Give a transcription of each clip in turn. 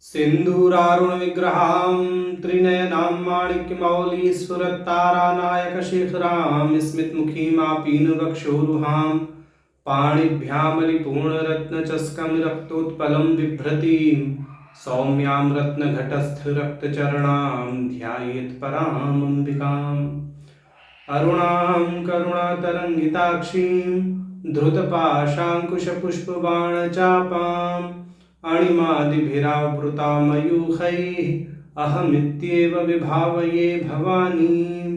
सिन्दूरारुणविग्रहां त्रिनयनां माणिक्यमौलीस्फुरत्तारानायकशेखरां स्मितमुखीमापीनवक्षोरुहां पाणिभ्यामलिपूर्णरत्नचस्कं रक्तोत्पलं बिभ्रतीं सौम्यां रत्नघटस्थरक्तचरणां ध्यायेत् परामम्बिकाम् अरुणां करुणातरङ्गिताक्षीं धृतपाशाङ्कुशपुष्पबाणचापाम् अणिमादिभिरावृतामयूखैः अहमित्येव विभावये भवानीं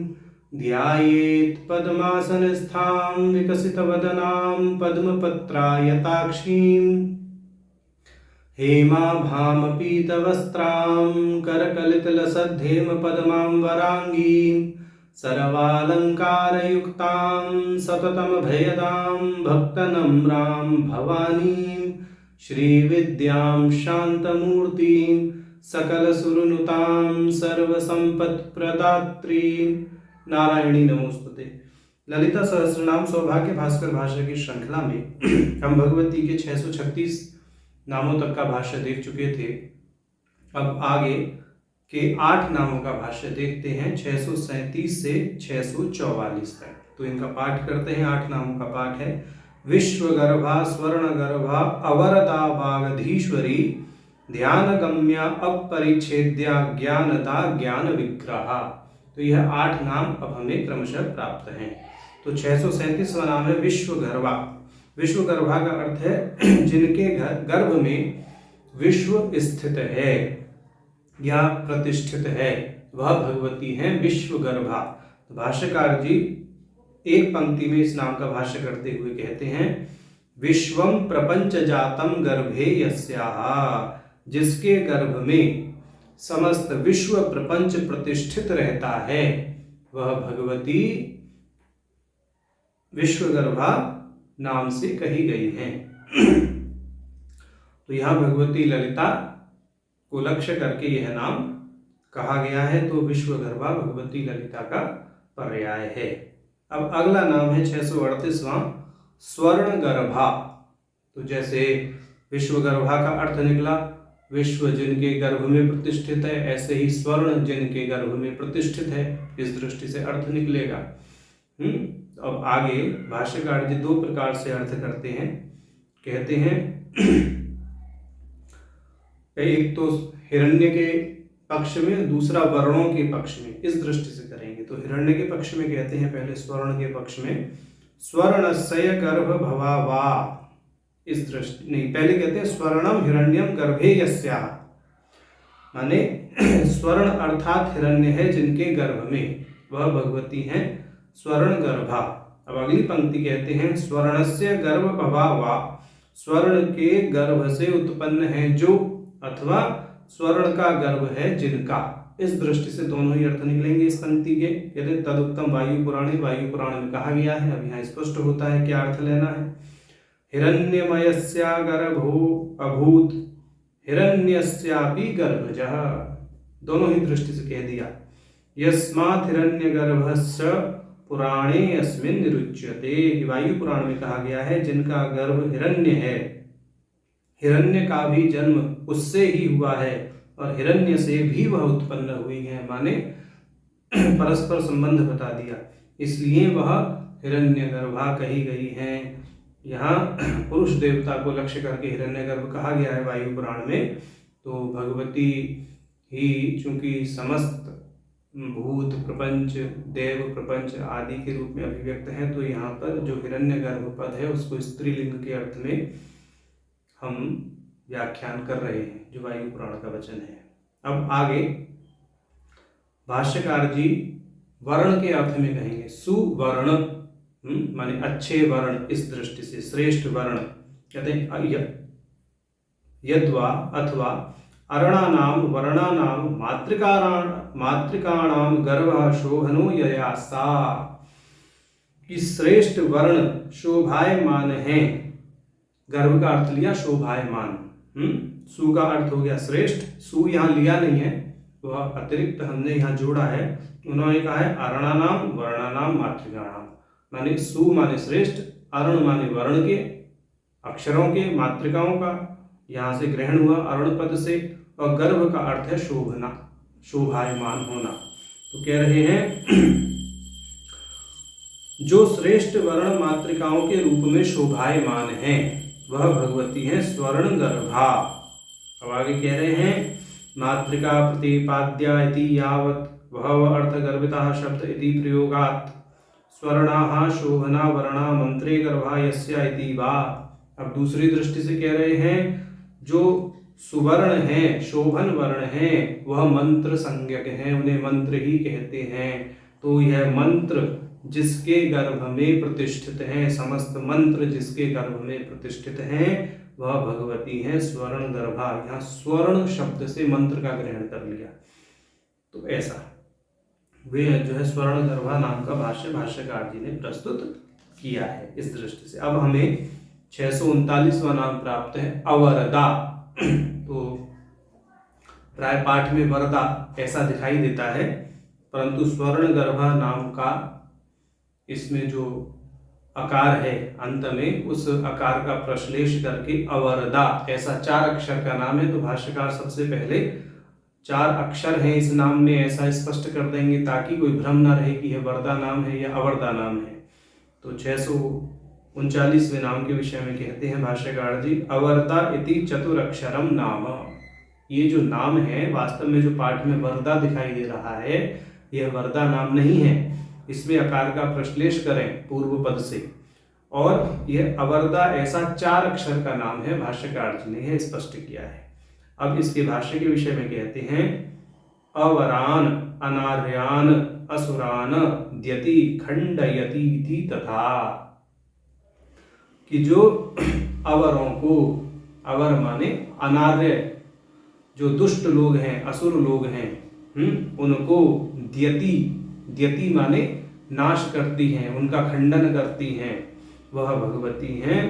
ध्यायेत् पद्मासनस्थां विकसितवदनां पद्मपत्रायताक्षीं हेमाभामपीतवस्त्रां करकलितलसद्धेमपद्मां सर्वालङ्कारयुक्तां सततमभयदां भक्तनम्रां भवानीं श्रीविद्यां शान्तमूर्तिं सकलसुरनुतां सर्वसम्पत्प्रदात्रीं नारायणी नमोस्तुते। ललिता सहस्रनाम सौभाग्य भास्कर भाषा की श्रृंखला में हम भगवती के 636 नामों तक का भाष्य देख चुके थे। अब आगे के 8 नामों का भाष्य देखते हैं 637 से 644 तक। तो इनका पाठ करते हैं। 8 नामों का पाठ है। विश्वगर्भा स्वर्णगर्भा अवरदा वागधीश्वरी ध्यानगम्या अपरिच्छेद्या ज्ञानदा ज्ञान विग्रहा। तो यह 8 नाम अब हमें क्रमशः प्राप्त हैं। तो 637वां नाम है विश्वगर्भा। विश्वगर्भा का अर्थ है जिनके गर्भ में विश्व स्थित है या प्रतिष्ठित है, वह भगवती हैं विश्वगर्भा। तो भाष्यकार जी एक पंक्ति में इस नाम का भाष्य करते हुए कहते हैं विश्वम प्रपंच जातम गर्भे यस्याः, जिसके गर्भ में समस्त विश्व प्रपंच प्रतिष्ठित रहता है वह भगवती विश्वगर्भा नाम से कही गई हैं। तो यहाँ भगवती ललिता को लक्ष्य करके यह नाम कहा गया है। तो विश्वगर्भा भगवती ललिता का पर्याय है। अब अगला नाम है 638वां स्वर्णगर्भा। तो जैसे विश्वगर्भा का अर्थ निकला विश्व जिनके गर्भ में प्रतिष्ठित है, ऐसे ही स्वर्ण जिनके गर्भ में प्रतिष्ठित है, इस दृष्टि से अर्थ निकलेगा। अब आगे भाष्यकार जी 2 प्रकार से अर्थ करते हैं। कहते हैं एक तो हिरण्य के पक्ष में, दूसरा वर्णों के पक्ष में, इस दृष्टि से करेंगे। तो हिरण्य के पक्ष में कहते हैं पहले स्वर्ण के पक्ष में स्वर्णस्य गर्भ भवावा, इस दृष्टि नहीं, पहले कहते हैं स्वर्णम हिरण्यम गर्भे यस्याः, माने स्वर्ण अर्थात हिरण्य है जिनके गर्भ में, वह भगवती हैं स्वर्ण गर्भा। अब अगली पंक्ति कहते हैं स्वर्णस्य गर्भ भवावा, स्वर्ण के गर्भ से उत्पन्न है जो, अथवा स्वर्ण का गर्भ है जिनका। इस दृष्टि से दोनों ही अर्थ निकलेंगे इस पंक्ति के। कहते हैं तदुक्तम वायु पुराणे, वायु पुराण में कहा गया है। अब यहाँ स्पष्ट होता है क्या अर्थ लेना है। हिरण्यमयस्या गर्भो अभूत हिरण्यस्यापि गर्भजः, दोनों ही दृष्टि से कह दिया। यस्मात् हिरण्यगर्भस्य पुराणे अस्मिन् निरुच्यते, वायु पुराण में कहा गया है जिनका गर्भ हिरण्य है, हिरण्य का भी जन्म उससे ही हुआ है और हिरण्य से भी वह उत्पन्न हुई है, माने परस्पर संबंध बता दिया, इसलिए वह हिरण्यगर्भा कही गई हैं। यहाँ पुरुष देवता को लक्ष्य करके हिरण्यगर्भ कहा गया है वायु पुराण में। तो भगवती ही चूंकि समस्त भूत प्रपंच, देव प्रपंच आदि के रूप में अभिव्यक्त है, तो यहाँ पर जो हिरण्यगर्भ पद है उसको स्त्रीलिंग के अर्थ में हम व्याख्यान कर रहे हैं, जो वायु पुराण का वचन है। अब आगे भाष्यकार जी वर्ण के अर्थ में कहेंगे सुवर्ण, माने अच्छे वर्ण, इस दृष्टि से श्रेष्ठ वर्ण। कहते हैं यद्वा अथवा अरणानाम वर्णानाम मातृकाणाम गर्भः शोभनो यया सा, कि श्रेष्ठ वर्ण शोभायमान है। गर्भ का अर्थ लिया शोभायमान, सु का अर्थ हो गया श्रेष्ठ। सु यहाँ लिया नहीं है, वह अतिरिक्त हमने यहाँ जोड़ा है। उन्होंने कहा है अरणानाम वर्णानाम मातृकाणाम, माने सु माने श्रेष्ठ, अरण माने वर्ण के, अक्षरों के, मातृकाओं का, यहाँ से ग्रहण हुआ अरुण पद से, और गर्भ का अर्थ है शोभना, शोभायमान होना। तो कह रहे हैं जो श्रेष्ठ वर्ण मातृकाओं के रूप में शोभायमान है वह भगवती है स्वर्ण गर्भा। अब आगे कह रहे हैं मातृका प्रतिपाद्या इति यावत् वह अर्थ गर्भिता शब्द इति प्रयोगात् स्वर्णाः शोभना वर्णा मंत्रे गर्भा यस्या इति वा। अब दूसरी दृष्टि से कह रहे हैं जो सुवर्ण है, शोभन वर्ण है, वह मंत्र संज्ञक है, उन्हें मंत्र ही कहते हैं। तो यह मंत्र जिसके गर्भ में प्रतिष्ठित हैं, समस्त मंत्र जिसके गर्भ में प्रतिष्ठित हैं वह भगवती है स्वर्ण गर्भा। यहाँ स्वर्ण शब्द से मंत्र का ग्रहण कर लिया। तो ऐसा वे जो है स्वर्ण गर्भा नाम का भाष्य भाष्यकार जी ने प्रस्तुत किया है इस दृष्टि से। अब हमें 639वां नाम प्राप्त है अवरदा। तो प्राय पाठ में वरदा ऐसा दिखाई देता है, परंतु स्वर्ण गर्भा नाम का इसमें जो आकार है अंत में, उस आकार का प्रश्लेष करके अवरदा ऐसा 4 अक्षर का नाम है। तो भाष्यकार सबसे पहले 4 अक्षर हैं इस नाम में ऐसा स्पष्ट कर देंगे ताकि कोई भ्रम ना रहे कि यह वरदा नाम है या अवरदा नाम है। तो 639वें नाम के विषय में कहते हैं भाष्यकार जी अवरदा इति चतुरक्षरम नाम। ये जो नाम है वास्तव में जो पाठ में वरदा दिखाई दे रहा है यह वरदा नाम नहीं है, इसमें आकार का प्रश्लेष करें पूर्व पद से, और यह अवरदा ऐसा 4 अक्षर का नाम है। भाष्यकार जी ने यह स्पष्ट किया है। अब इसके भाष्य के विषय में कहते हैं अवरान अनार्यान असुरान द्यति खंडयति तथा, कि जो अवरों को, अवर माने अनार्य जो दुष्ट लोग हैं, असुर लोग हैं, उनको द्यति, द्यति माने नाश करती हैं, उनका खंडन करती हैं, वह भगवती हैं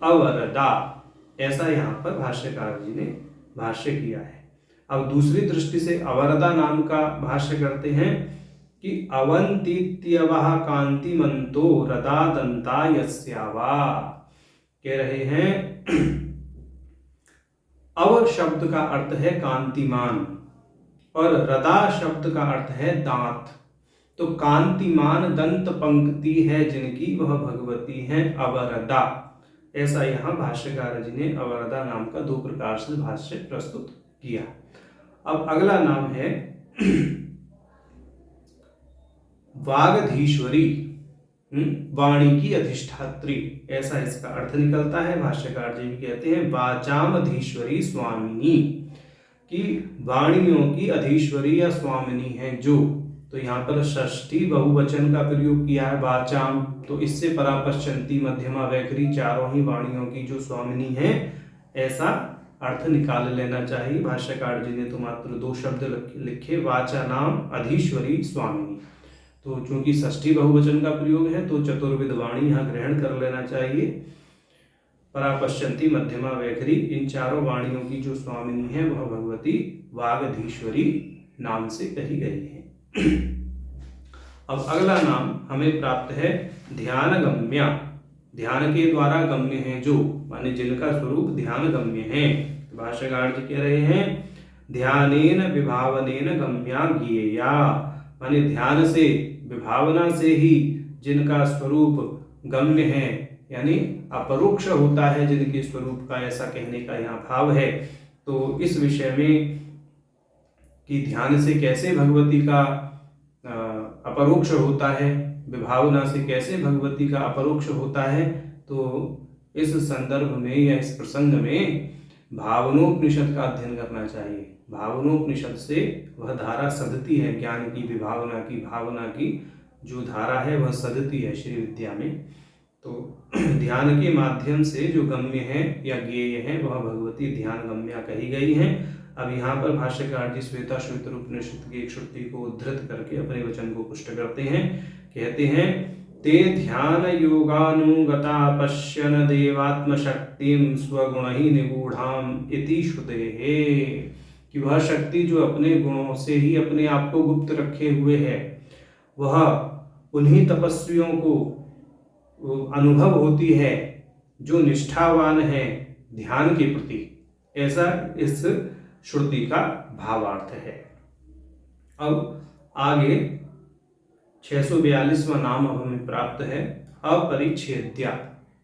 अवरदा। ऐसा यहाँ पर भाष्यकार जी ने भाष्य किया है। अब दूसरी दृष्टि से अवरदा नाम का भाष्य करते हैं कि अवंतीत्यवः कांतिमंतो रदा दंता यस्यावा। कह रहे हैं अव शब्द का अर्थ है कांतिमान और रदा शब्द का अर्थ है दांत। तो कांतिमान दंत पंक्ति है जिनकी वह भगवती है अवरदा। ऐसा यहाँ भाष्यकार जी ने अवरदा नाम का 2 प्रकार से भाष्य प्रस्तुत किया। अब अगला नाम है वागधीश्वरी, वाणी की अधिष्ठात्री, ऐसा इसका अर्थ निकलता है। भाष्यकार जी भी कहते हैं वाचामधीश्वरी स्वामिनी, कि वाणियों की अधीश्वरी या स्वामिनी है जो। तो यहाँ पर षष्ठी बहुवचन का प्रयोग किया है वाचाम, तो इससे परापश्चंती मध्यमा वैखरी चारों ही वाणियों की जो स्वामिनी है ऐसा अर्थ निकाल लेना चाहिए। भाष्यकार जी ने तो मात्र 2 शब्द लिखे वाचा नाम अधीश्वरी स्वामिनी। तो चूंकि षष्ठी बहुवचन का प्रयोग है तो चतुर्विध वाणी यहाँ ग्रहण कर लेना चाहिए। परापश्चंती मध्यमा वैखरी, इन चारों वाणियों की जो स्वामिनी है वह भगवती वागधीश्वरी नाम से कही गई है। अब अगला नाम हमें प्राप्त है ध्यान गम्या। ध्यान के द्वारा गम्य है जो, माने जिनका स्वरूप ध्यान गम्य है। तो भाष्यकार जी कह रहे हैं ध्यानेन विभावनेन गम्या ज्ञेया, माने ध्यान से विभावना से ही जिनका स्वरूप गम्य है, यानी अपरोक्ष होता है जिनके स्वरूप का, ऐसा कहने का यहाँ भाव है। तो इस विषय में कि ध्यान से कैसे भगवती का अपरोक्ष होता है, विभावना से कैसे भगवती का अपरोक्ष होता है, तो इस संदर्भ में या इस प्रसंग में भावनोपनिषद का अध्ययन करना चाहिए। भावनोपनिषद से वह धारा सधती है, ज्ञान की, विभावना की, भावना की जो धारा है वह सधती है श्री विद्या में। तो ध्यान के माध्यम से जो गम्य है या ज्ञेय है वह भगवती ध्यान गम्या कही गई है। अब यहाँ पर भाष्यकार जी श्वेता श्वेतर उपनिषद की एक श्रुति को उद्धृत करके अपने वचन को पुष्ट करते हैं। कहते हैं ते ध्यान योगानुगता पश्यन देवात्म शक्तिम स्वगुण ही निगूढ़ाम इति श्रुतेः, कि वह शक्ति जो अपने गुणों से ही अपने आप को गुप्त रखे हुए है वह उन्हीं तपस्वियों को अनुभव होती है जो निष्ठावान है ध्यान के प्रति। ऐसा इस श्रुति का भावार्थ है। अब आगे 642वां नाम हमें प्राप्त है अपरिच्छेद्या।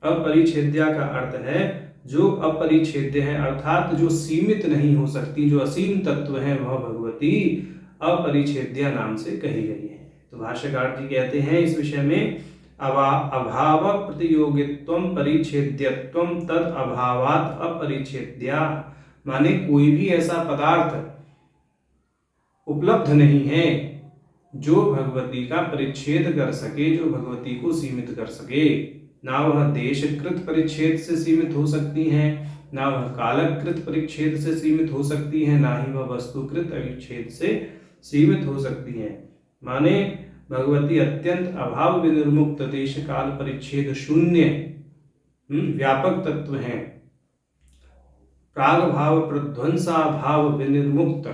अपरिच्छेद्या का अर्थ है जो अपरिच्छेद्य है, अर्थात जो सीमित नहीं हो सकती, जो असीम तत्व है, वह भगवती अपरिच्छेद्या नाम से कही गई है। तो भाष्यकार जी कहते हैं इस विषय में अभाव प्रतियोगित्वम परिच्छेद्यत्वम तद अभावात अपरिच्छेद्या, माने कोई भी ऐसा पदार्थ उपलब्ध नहीं है जो भगवती का परिच्छेद कर सके, जो भगवती को सीमित कर सके। ना वह देशकृत परिच्छेद से सीमित हो सकती हैं, ना वह कालकृत परिच्छेद से सीमित हो सकती हैं, ना ही वह वस्तुकृत परिच्छेद से सीमित हो सकती हैं। माने भगवती अत्यंत अभाव विनिर्मुक्त देश काल परिच्छेद शून्य व्यापक तत्व हैं। प्राग भाव प्रध्वंसा भाव विनिर्मुक्त,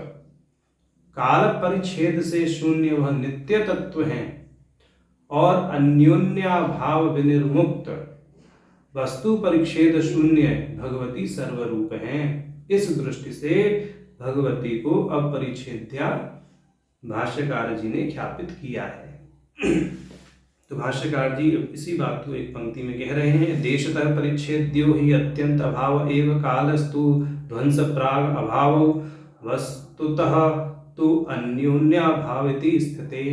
काल परिच्छेद से शून्य वह नित्य तत्व हैं और अन्योन्या भाव विनिर्मुक्त वस्तु परिच्छेद शून्य भगवती सर्वरूप हैं। इस दृष्टि से भगवती को अपरिच्छेद्या भाष्यकार जी ने ख्यापित किया है। तो भाष्यकार जी इसी बात को एक पंक्ति में कह रहे हैं, देशतः परिच्छेद्यो ही अत्यंत अभाव एव कालस्तु ध्वंस प्राग अभाव वस्तुतः तो अन्योन्या भावति स्थिते।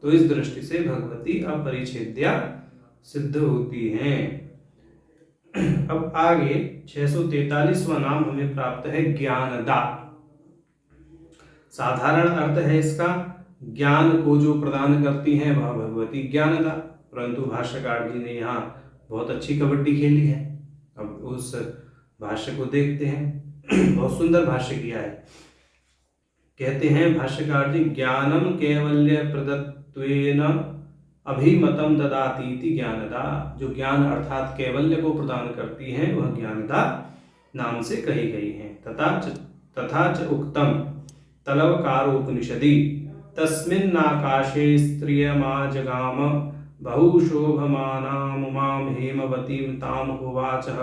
तो इस दृष्टि से भगवती अपरिच्छेद्या सिद्ध होती हैं। अब आगे 643वां नाम हमें प्राप्त है ज्ञानदा। साधारण अर्थ है इसका, ज्ञान को जो प्रदान करती हैं वह भगवती ज्ञानदा, परंतु भाष्यकार जी ने यहाँ बहुत अच्छी कबड्डी खेली है। अब उस भाष्य को देखते हैं। बहुत सुंदर भाष्य किया है। कहते हैं भाष्यकार जी, ज्ञानम कैवल्य प्रदत्वेन अभिमतम ददातीति ज्ञानदा। जो ज्ञान अर्थात कैवल्य को प्रदान करती हैं वह ज्ञानदा नाम से कही गई है। तथा च उक्तम तलवकारोपनिषदि तस्मिन्नाकाशे स्त्रियमाजगाम बहुशोभमानाम् उमां हेमवतीं तां होवाचः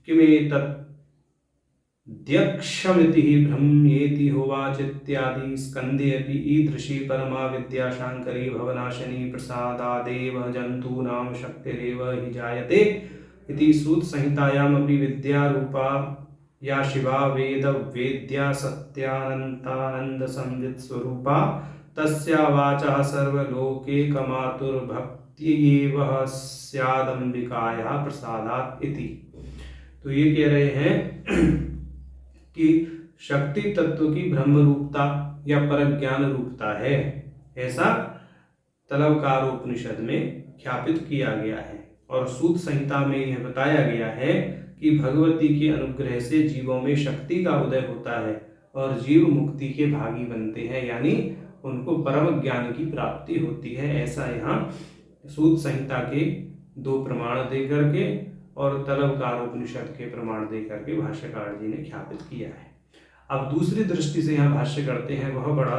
किमेतद्यक्षमिति ब्रह्मेति होवाचित्यादि स्कन्धे अपि ईदृशी परमा विद्या शाङ्करी भवनाशिनी प्रसादादेव जन्तूनां शक्तिरेव हि जायते इति सूतसंहितायामपि विद्यारूपा या शिवा वेद वेद्या सत्यानन्तानंद संवित स्वरूपा तस्या वाचा सर्वलोकैकमातुर्भक्त्यैव स्यादंबिकाया प्रसादात् इति। तो ये कह रहे हैं कि शक्ति तत्व की ब्रह्म रूपता या परज्ञान रूपता है, ऐसा तलवकारोपनिषद में ख्यापित किया गया है। और सूत संहिता में यह बताया गया है कि भगवती के अनुग्रह से जीवों में शक्ति का उदय होता है और जीव मुक्ति के भागी बनते हैं, यानी उनको परम ज्ञान की प्राप्ति होती है। ऐसा यहाँ सूत संहिता के 2 प्रमाण दे करके और तलवकारोपनिषद के प्रमाण दे करके भाष्यकार जी ने ख्यापित किया है। अब दूसरी दृष्टि से यहाँ भाष्य करते हैं, वह बड़ा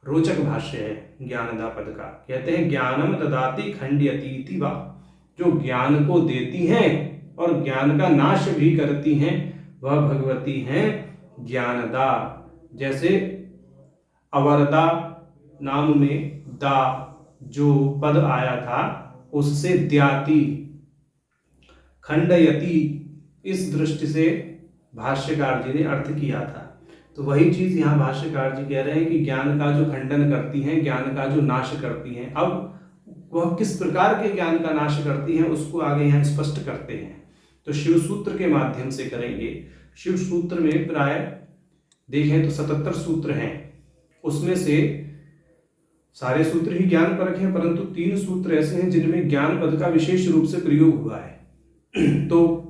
रोचक भाष्य है ज्ञानदा पद का। कहते हैं ज्ञानम ददाति खंड्यतीति वा, जो ज्ञान को देती हैं और ज्ञान का नाश भी करती हैं वह भगवती हैं ज्ञानदा। जैसे अवरदा नाम में दा जो पद आया था उससे द्याति खंडयति, इस दृष्टि से भाष्यकार जी ने अर्थ किया था। तो वही चीज यहाँ भाष्यकार जी कह रहे हैं कि ज्ञान का जो खंडन करती हैं, ज्ञान का जो नाश करती हैं। अब वह किस प्रकार के ज्ञान का नाश करती हैं उसको आगे यहाँ स्पष्ट करते हैं। तो शिव सूत्र के माध्यम से करेंगे। शिव सूत्र में प्राय देखें तो 77 सूत्र हैं, उसमें से सारे सूत्र ही ज्ञान परक हैं, परंतु 3 सूत्र ऐसे हैं जिनमें ज्ञान पद का विशेष रूप से प्रयोग हुआ है। तो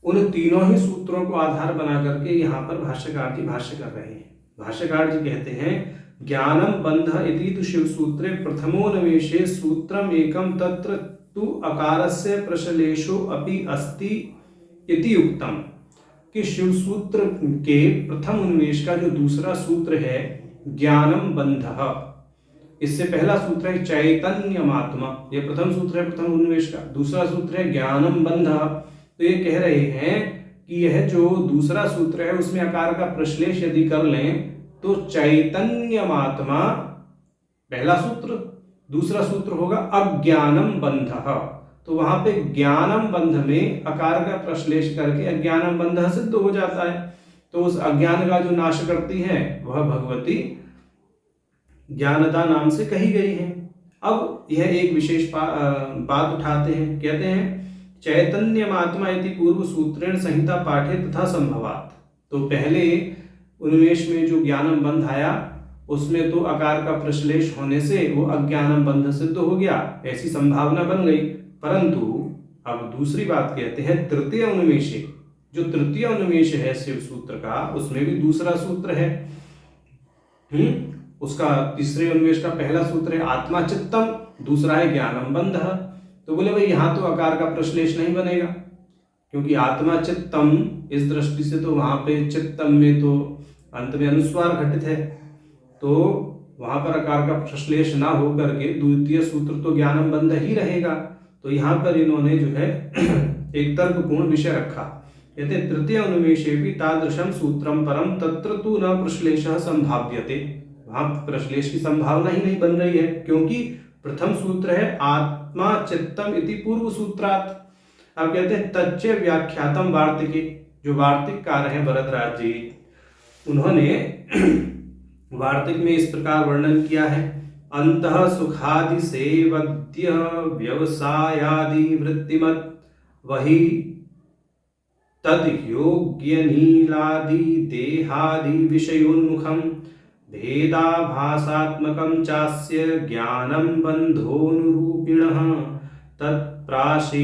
उन तीनों ही सूत्रों को आधार बना करके यहाँ पर भाष्यकार जी भाष्य कर रहे हैं। भाष्यकार जी कहते हैं ज्ञानम बंध इति तु शिव सूत्रे प्रथमोन्वेषे सूत्रम एकम तत्र तु अकारस्य प्रश्लेषो अपि अस्ति इति उक्तम, कि शिव सूत्र के प्रथम उन्वेष का जो दूसरा सूत्र है ज्ञानम बंधः, इससे पहला सूत्र है चैतन्यमात्मा, ये प्रथम सूत्र है प्रथम उन्वेष का। दूसरा सूत्र है ज्ञानम बंधः। तो ये कह रहे हैं कि यह जो दूसरा सूत्र है उसमें अकार का प्रश्लेष यदि कर लें तो चैतन्यमात्मा पहला सूत्र, दूसरा सूत्र होगा अज्ञानम बंध। तो वहां पे ज्ञानम बंध में अकार का प्रश्लेष करके अज्ञानम बंध सिद्ध हो जाता है। तो उस अज्ञान का जो नाश करती है वह भगवती ज्ञानदा नाम से कही गई है। अब यह एक विशेष बात उठाते हैं, कहते हैं चैतन्यमात्मा इति पूर्व सूत्रेण संहिता पाठे तथा संभवात। तो पहले उन्मेष में जो ज्ञानम बंध आया उसमें तो अकार का प्रश्लेष होने से वो अज्ञानम बंध सिद्ध हो गया, ऐसी संभावना बन गई। परंतु अब दूसरी बात कहते हैं तृतीय उन्मेषे, जो तृतीय उन्मेष है शिव सूत्र का उसमें भी दूसरा सूत्र है। उसका तीसरे उन्मेष का पहला सूत्र है आत्मा चित्तम, दूसरा है ज्ञानम बंध। तो बोले भाई यहाँ तो अकार का प्रश्लेष नहीं बनेगा, क्योंकि आत्मा चित्तम इस दृष्टि से तो वहां पे चित्तम में तो अंत में अनुस्वार घटित है, तो वहां पर अकार का प्रश्लेष ना हो करके द्वितीय सूत्र तो ज्ञानम बंध ही रहेगा। तो यहाँ पर इन्होंने जो है एक तर्कपूर्ण विषय रखा, कहते तृतीय उन्मेषे भी तादृशम सूत्रम परम तत्र तु न प्रश्लेषः संभाव्यते। वहां प्रश्लेष की संभावना ही नहीं बन रही है, क्योंकि प्रथम सूत्र है आत्मा चित्तम इति पूर्व सूत्रात्। अब कहते हैं तच्च व्याख्यातम वार्तिके, जो वार्तिककार हैं भरद्वाज जी, उन्होंने वार्तिक में इस प्रकार वर्णन किया है अंतः सुखादि सेवद्य व्यवसायादि वृत्तिमत वही तद्योग्य नीलादि देहादि विषयोन्मुखम भेदाभासात्मकं चास्य ज्ञानं बन्धोनुरूपिणः तत्प्राशितत्वादेवा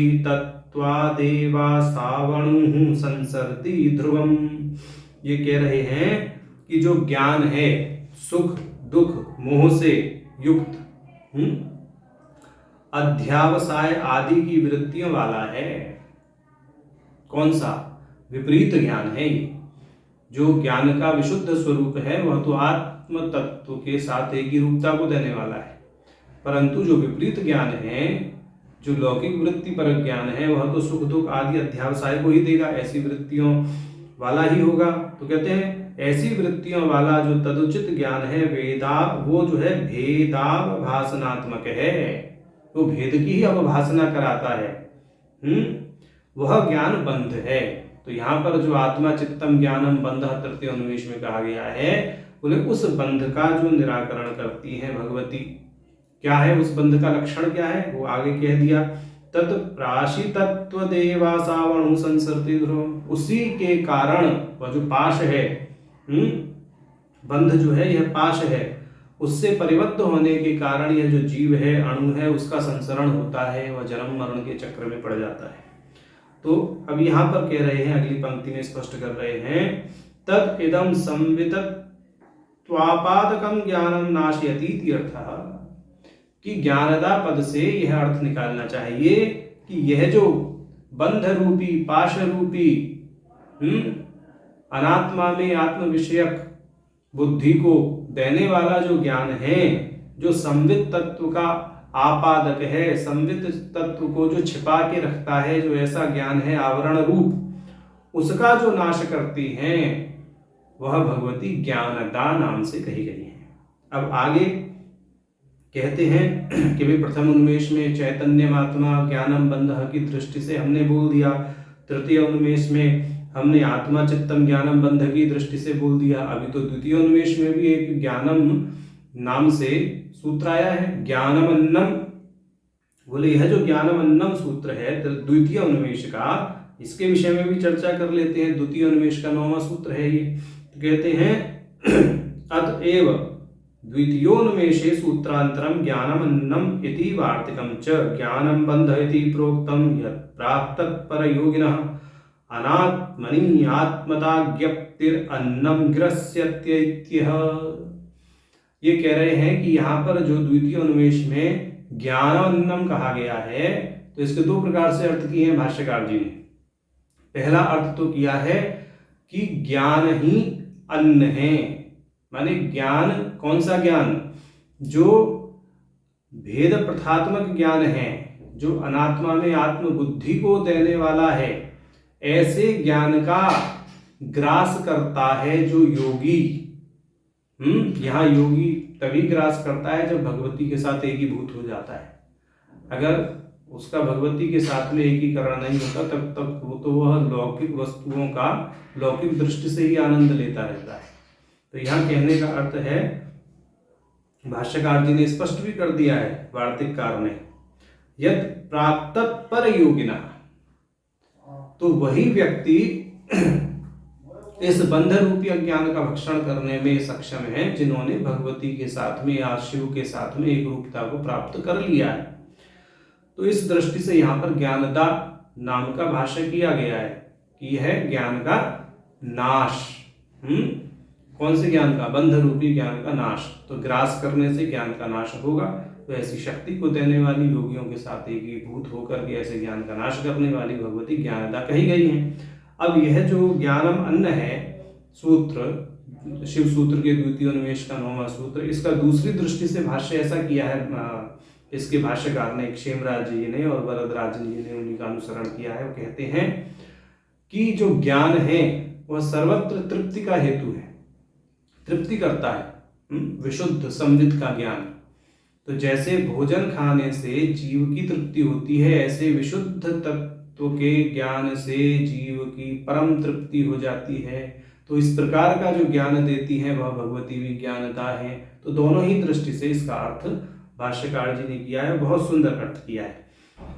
सावणुः संसरति ध्रुवम्। ये कह रहे हैं कि जो ज्ञान है सुख दुख मोह से युक्त अध्यावसाय आदि की वृत्तियों वाला है। कौन सा? विपरीत ज्ञान है ये। जो ज्ञान का विशुद्ध स्वरूप है वह तो आत्म तत्व के साथ एक ही रूपता को देने वाला है, परंतु जो विपरीत ज्ञान है, जो लौकिक वृत्ति पर ज्ञान है, वह तो सुख दुख आदि अध्यावसाय को ही देगा, ऐसी वृत्तियों वाला ही होगा। तो कहते हैं ऐसी वृत्तियों वाला जो तदुचित ज्ञान है वेदा, वो जो है भेदाभासनात्मक है, वो भेद की ही अवभासना कराता है। वह ज्ञान बंध है। तो यहाँ पर जो आत्मा चित्तम ज्ञानम बंध तृतीय उन्मेष में कहा गया है, बोले उस बंध का जो निराकरण करती है भगवती। क्या है उस बंध का लक्षण, क्या है वो आगे कह दिया तत्प्राशितत्व देवा सावणु संसरति ध्रुवम्। उसी के कारण वह जो पाश है, बंध जो है यह पाश है, उससे परिबद्ध होने के कारण यह जो जीव है अणु है उसका संसरण होता है, वह जन्म मरण के चक्र में पड़ जाता है। तो अब यहाँ पर कह रहे हैं, अगली पंक्ति में स्पष्ट कर रहे हैं तद इदम संवितत्वापादकम ज्ञानम नाशयति इति अर्थः, कि ज्ञानदा पद से यह अर्थ निकालना चाहिए कि यह जो बंध रूपी पाश रूपी अनात्मा में आत्म विषयक बुद्धि को देने वाला जो ज्ञान है, जो संवित तत्व का आपादक है, संवित तत्व को जो छिपा के रखता है, जो ऐसा ज्ञान है आवरण रूप, उसका जो नाश करती है वह भगवती ज्ञानदा नाम से कही गई है। अब आगे कहते हैं कि भी प्रथम उन्मेष में चैतन्यमात्मा ज्ञानम बंध की दृष्टि से हमने बोल दिया, तृतीय उन्मेष में हमने आत्मा चित्तम ज्ञानम बंध की दृष्टि से बोल दिया। अभी तो द्वितीय उन्मेष में भी एक ज्ञानम नाम से सूत्र आया है, ज्ञानम अन्नम। बोले यह जो ज्ञानम अन्नम सूत्र है द्वितीय उन्मेष का, इसके विषय में भी चर्चा कर लेते हैं। द्वितीय उन्मेष का 9वां सूत्र है ये। तो कहते हैं अतएव द्वितीयोन्मेषे सूत्रांतरम ज्ञानम अन्नम इति वार्तिकम च ज्ञानम बंध इति प्रोक्तम यत् प्राप्तपर योगिनः अनात्मनि आत्मता ज्ञप्तिर अन्नम ग्रस्यत्यैत्यः। ये कह रहे हैं कि यहाँ पर जो द्वितीय उन्मेष में ज्ञानम कहा गया है, तो इसके दो प्रकार से अर्थ किए हैं भाष्यकार जी ने। पहला अर्थ तो किया है कि ज्ञान ही अन्न है, माने ज्ञान कौन सा ज्ञान, जो भेद प्रथात्मक ज्ञान है, जो अनात्मा में आत्म बुद्धि को देने वाला है, ऐसे ज्ञान का ग्रास करता है जो योगी। यहाँ योगी तभी ग्रास करता है जब भगवती के साथ एकीभूत हो जाता है। अगर उसका भगवती के साथ में एकीकरण नहीं होता तब तक वह लौकिक वस्तुओं का लौकिक दृष्टि से ही आनंद लेता रहता है। तो यहाँ कहने का अर्थ है, भाष्यकार जी ने स्पष्ट भी कर दिया है वार्तिककार ने, यद प्राप्त पर योगिना, तो वही व्यक्ति इस बंध रूपी अज्ञान का भक्षण करने में सक्षम है जिन्होंने भगवती के साथ में या शिव के साथ में एक रूपता को प्राप्त कर लिया है। तो इस दृष्टि से यहाँ पर ज्ञानदा नाम का भाष्य किया गया है कि यह ज्ञान का नाश। कौन से ज्ञान का? बंध रूपी ज्ञान का नाश। तो ग्रास करने से ज्ञान का नाश होगा। तो ऐसी शक्ति को देने वाली, योगियों के साथ एकीभूत होकर के ऐसे ज्ञान का नाश करने वाली भगवती ज्ञानदा कही गई है। अब यह जो ज्ञानम अन्न है सूत्र, शिव सूत्र के द्वितीय अन्वेष का 9वां सूत्र, इसका दूसरी दृष्टि से भाष्य ऐसा किया है इसके भाष्यकार ने, क्षेमराज जी ने और वरदराज जी ने उन्हीं का अनुसरण किया है। वो कहते हैं कि जो ज्ञान है वह सर्वत्र तृप्ति का हेतु है, तृप्ति करता है, विशुद्ध संविद का ज्ञान। तो जैसे भोजन खाने से जीव की तृप्ति होती है, ऐसे विशुद्ध तत्व के ज्ञान से जीव की परम तृप्ति हो जाती है। तो इस प्रकार का जो ज्ञान देती है वह भगवती विज्ञानता है। तो दोनों ही दृष्टि से इसका अर्थ भाष्यकार जी ने किया है, बहुत सुंदर अर्थ किया है।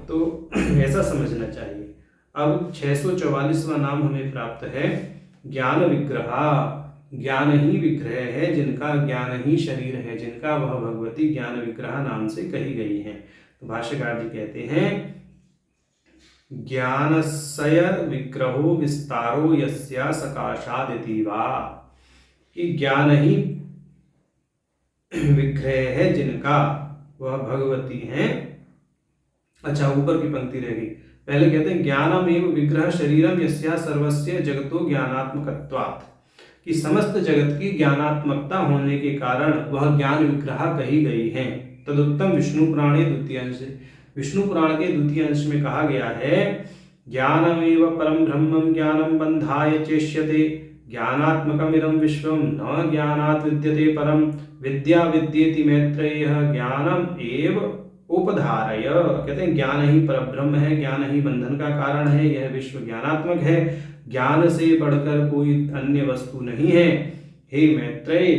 तो ऐसा समझना चाहिए। अब 644वां नाम हमें प्राप्त है ज्ञान विग्रह। ज्ञान ही विग्रह है, जिनका ज्ञान ही शरीर है, जिनका वह भगवती ज्ञान विग्रह नाम से कही गई है। तो भाष्यकार जी कहते हैं ज्ञानस्य विग्रहो विस्तारो यस्या सकाशादिति वा, कि ज्ञान ही विग्रह है जिनका वह भगवती हैं। अच्छा, ऊपर की पंक्ति रह गई। पहले कहते हैं ज्ञानमेव विग्रह शरीरम यस्या सर्वस्य जगतो ज्ञानात्मकत्वात्, कि समस्त जगत की ज्ञानात्मकता होने के कारण वह ज्ञान विग्रह कही गई है। तदुत्तम विष्णु पुराणे द्वितीय अंश, विष्णु पुराण के द्वितीय अंश में कहा गया है ज्ञानमेव परम ब्रह्मं ज्ञानम बंधाय चेष्यते ज्ञानात्मकमिदं विश्वं न ज्ञानात् विद्यते परम विद्या विद्येति मैत्रेयः ज्ञानम एव उपधारय। कहते हैं ज्ञान ही परब्रह्म है, ज्ञान ही बंधन का कारण है, यह विश्व ज्ञानात्मक है, ज्ञान से बढ़कर कोई अन्य वस्तु नहीं है। हे मैत्रेय,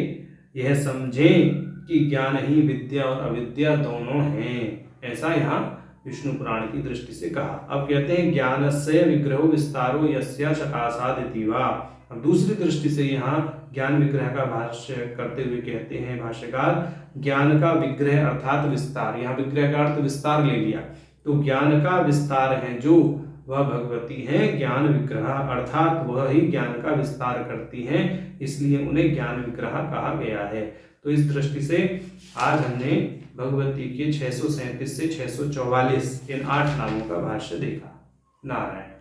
यह समझें कि ज्ञान ही विद्या और अविद्या दोनों हैं। ऐसा यहाँ विष्णु पुराण की दृष्टि से कहा। अब कहते हैं ज्ञानस्य विग्रहो विस्तारो यस्या सकाशादिति वा। अब दूसरी दृष्टि से यहाँ ज्ञान विग्रह का भाष्य करते हुए कहते हैं भाष्यकार ज्ञान का विग्रह अर्थात विस्तार। यहाँ विग्रह का अर्थ विस्तार ले लिया। तो ज्ञान का विस्तार है जो वह भगवती है, ज्ञान विग्रह अर्थात वह ही ज्ञान का विस्तार करती हैं, इसलिए उन्हें ज्ञान विग्रह कहा गया है। तो इस दृष्टि से आज हमने भगवती के 637 से 644 इन 8 नामों का भाष्य देखा। नारायण।